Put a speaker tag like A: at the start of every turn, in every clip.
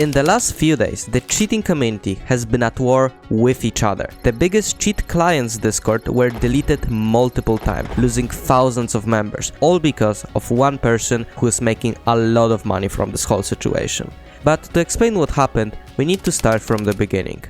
A: In the last few days, the cheating community has been at war with each other. The biggest cheat clients Discord were deleted multiple times, losing thousands of members, all because of one person who is making a lot of money from this whole situation. But to explain what happened, we need to start from the beginning.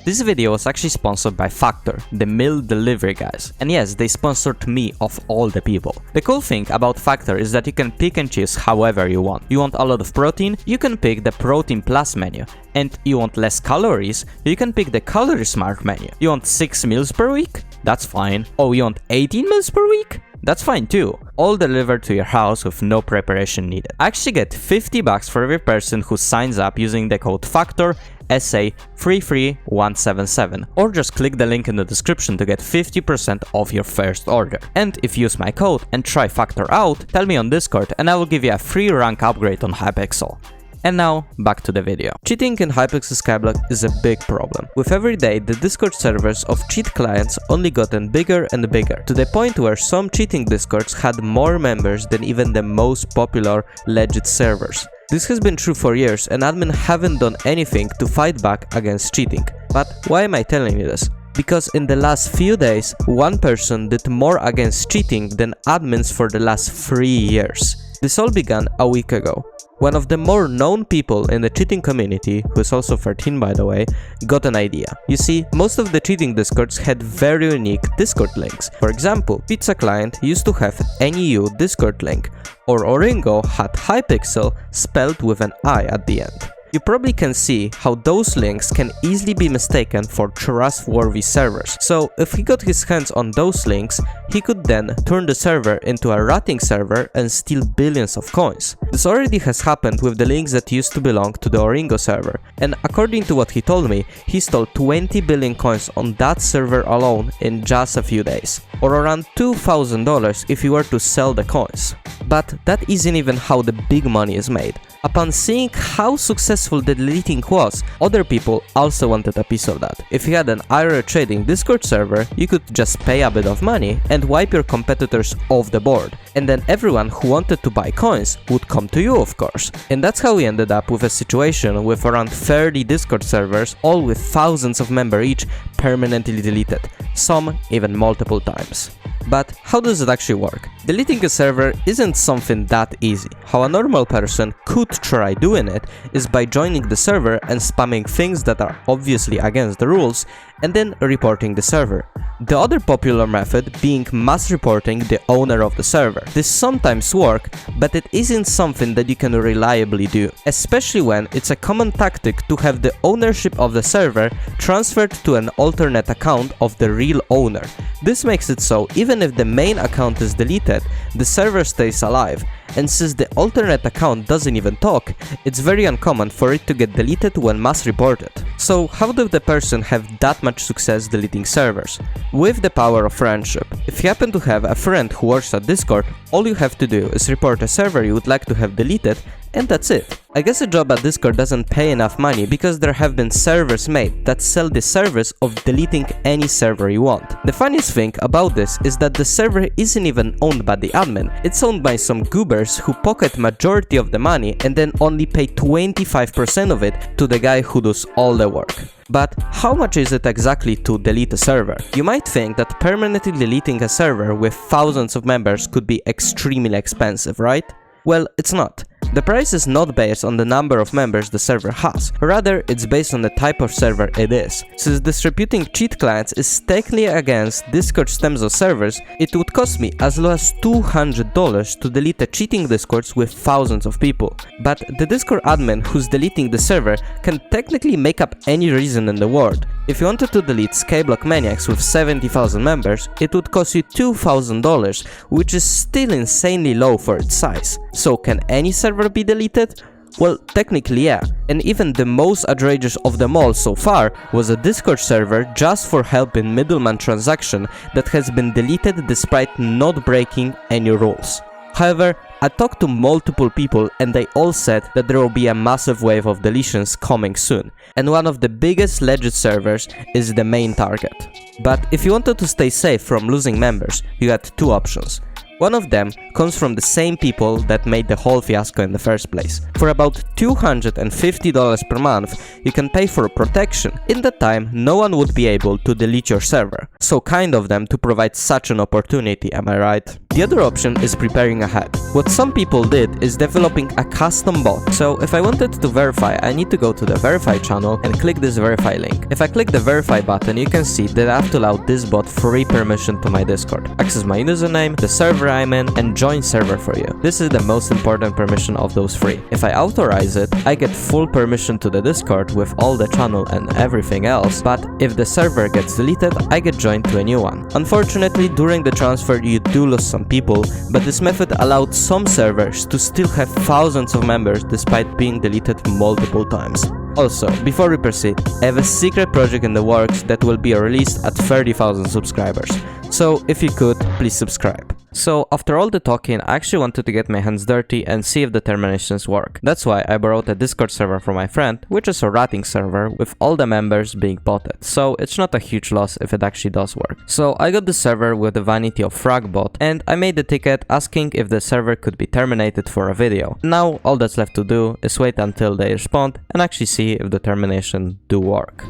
A: This video was actually sponsored by Factor, the meal delivery guys. And yes, they sponsored me of all the people. The cool thing about Factor is that you can pick and choose however you want. You want a lot of protein? You can pick the Protein Plus menu. And you want less calories? You can pick the Calorie Smart menu. You want 6 meals per week? That's fine. Oh, you want 18 meals per week? That's fine too. All delivered to your house with no preparation needed. I actually get $50 for every person who signs up using the code FACTOR SA33177, or just click the link in the description to get 50% off your first order. And if you use my code and try Factor out, tell me on Discord and I will give you a free rank upgrade on Hypixel. And now, back to the video. Cheating in Hypixel Skyblock is a big problem. With every day, the Discord servers of cheat clients only gotten bigger and bigger, to the point where some cheating Discords had more members than even the most popular legit servers. This has been true for years and admin haven't done anything to fight back against cheating. But why am I telling you this? Because in the last few days, one person did more against cheating than admins for the last 3 years. This all began a week ago. One of the more known people in the cheating community, who is also 13 by the way, got an idea. You see, most of the cheating Discords had very unique Discord links. For example, Pizza Client used to have NEU Discord link, or Oringo had Hypixel spelled with an I at the end. You probably can see how those links can easily be mistaken for trustworthy servers. So if he got his hands on those links, he could then turn the server into a ratting server and steal billions of coins. This already has happened with the links that used to belong to the Oringo server, and according to what he told me, he stole 20 billion coins on that server alone in just a few days, or around $2,000 if you were to sell the coins. But that isn't even how the big money is made. Upon seeing how successful the deleting was, other people also wanted a piece of that. If you had an IRL trading Discord server, you could just pay a bit of money and wipe your competitors off the board. And then everyone who wanted to buy coins would come to you, of course. And that's how we ended up with a situation with around 30 Discord servers, all with thousands of members each, permanently deleted, some even multiple times. But how does it actually work? Deleting a server isn't something that easy. How a normal person could try doing it is by joining the server and spamming things that are obviously against the rules, and then reporting the server. The other popular method being mass reporting the owner of the server. This sometimes works, but it isn't something that you can reliably do, especially when it's a common tactic to have the ownership of the server transferred to an alternate account of the real owner. This makes it so even if the main account is deleted, the server stays alive, and since the alternate account doesn't even talk, it's very uncommon for it to get deleted when mass reported. So how did the person have that much success deleting servers? With the power of friendship. If you happen to have a friend who works at Discord, all you have to do is report a server you would like to have deleted, and that's it. I guess a job at Discord doesn't pay enough money because there have been servers made that sell the service of deleting any server you want. The funniest thing about this is that the server isn't even owned by the admin, it's owned by some goobers who pocket majority of the money and then only pay 25% of it to the guy who does all the work. But how much is it exactly to delete a server? You might think that permanently deleting a server with thousands of members could be extremely expensive, right? Well, it's not. The price is not based on the number of members the server has, rather it's based on the type of server it is. Since distributing cheat clients is technically against Discord terms of servers, it would cost me as low as $200 to delete a cheating Discords with thousands of people. But the Discord admin who's deleting the server can technically make up any reason in the world. If you wanted to delete Skyblock Maniacs with 70,000 members, it would cost you $2,000, which is still insanely low for its size. So can any server be deleted? Well, technically yeah, and even the most outrageous of them all so far was a Discord server just for helping middleman transaction that has been deleted despite not breaking any rules. However, I talked to multiple people and they all said that there will be a massive wave of deletions coming soon, and one of the biggest legit servers is the main target. But if you wanted to stay safe from losing members, you had two options. One of them comes from the same people that made the whole fiasco in the first place. For about $250 per month, you can pay for protection. In that time, no one would be able to delete your server. So kind of them to provide such an opportunity, am I right? The other option is preparing ahead. What some people did is developing a custom bot. So if I wanted to verify, I need to go to the verify channel and click this verify link. If I click the verify button, you can see that I have to allow this bot free permission to my Discord, access my username, the server I'm in, and join server for you. This is the most important permission of those three. If I authorize it, I get full permission to the Discord with all the channel and everything else, but if the server gets deleted, I get joined to a new one. Unfortunately, during the transfer you do lose some people, but this method allowed some servers to still have thousands of members despite being deleted multiple times. Also, before we proceed, I have a secret project in the works that will be released at 30,000 subscribers, so if you could, please subscribe. So after all the talking, I actually wanted to get my hands dirty and see if the terminations work. That's why I borrowed a Discord server from my friend, which is a ratting server with all the members being botted, so it's not a huge loss if it actually does work. So I got the server with the vanity of Fragbot, and I made the ticket asking if the server could be terminated for a video. Now all that's left to do is wait until they respond and actually see if the termination do work.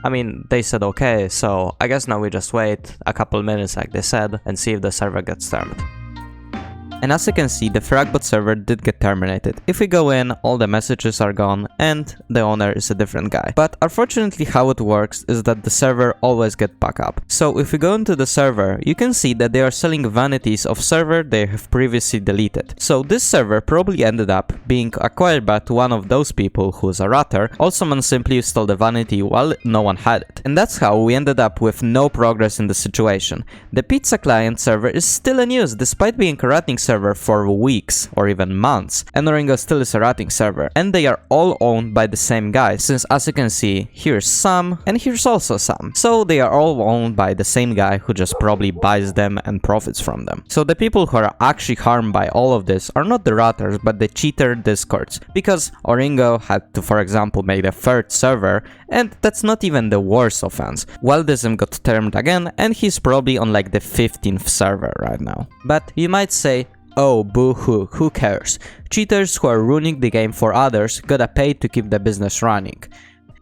A: I mean, they said okay, so I guess now we just wait a couple minutes like they said and see if the server gets termed. And as you can see, the Fragbot server did get terminated. If we go in, all the messages are gone and the owner is a different guy. But unfortunately how it works is that the server always gets back up. So if we go into the server, you can see that they are selling vanities of server they have previously deleted. So this server probably ended up being acquired by one of those people who is a ratter, or someone simply stole the vanity while no one had it. And that's how we ended up with no progress in the situation. The pizza client server is still in use despite being a ratting server for weeks or even months, and Oringo still is a ratting server, and they are all owned by the same guy, since as you can see, here's some and here's also some. So they are all owned by the same guy who just probably buys them and profits from them. So the people who are actually harmed by all of this are not the ratters but the cheater discords, because Oringo had to, for example, make the third server, and that's not even the worst offense. Wildism got termed again and he's probably on like the 15th server right now. But you might say, oh, boo-hoo, who cares? Cheaters who are ruining the game for others gotta pay to keep the business running.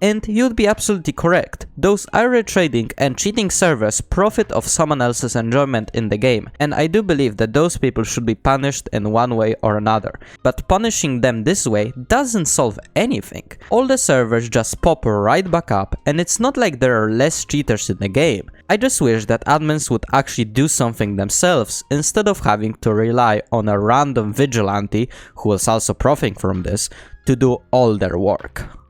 A: And you'd be absolutely correct. Those irate trading and cheating servers profit of someone else's enjoyment in the game, and I do believe that those people should be punished in one way or another. But punishing them this way doesn't solve anything. All the servers just pop right back up, and it's not like there are less cheaters in the game. I just wish that admins would actually do something themselves instead of having to rely on a random vigilante, who is also profiting from this, to do all their work.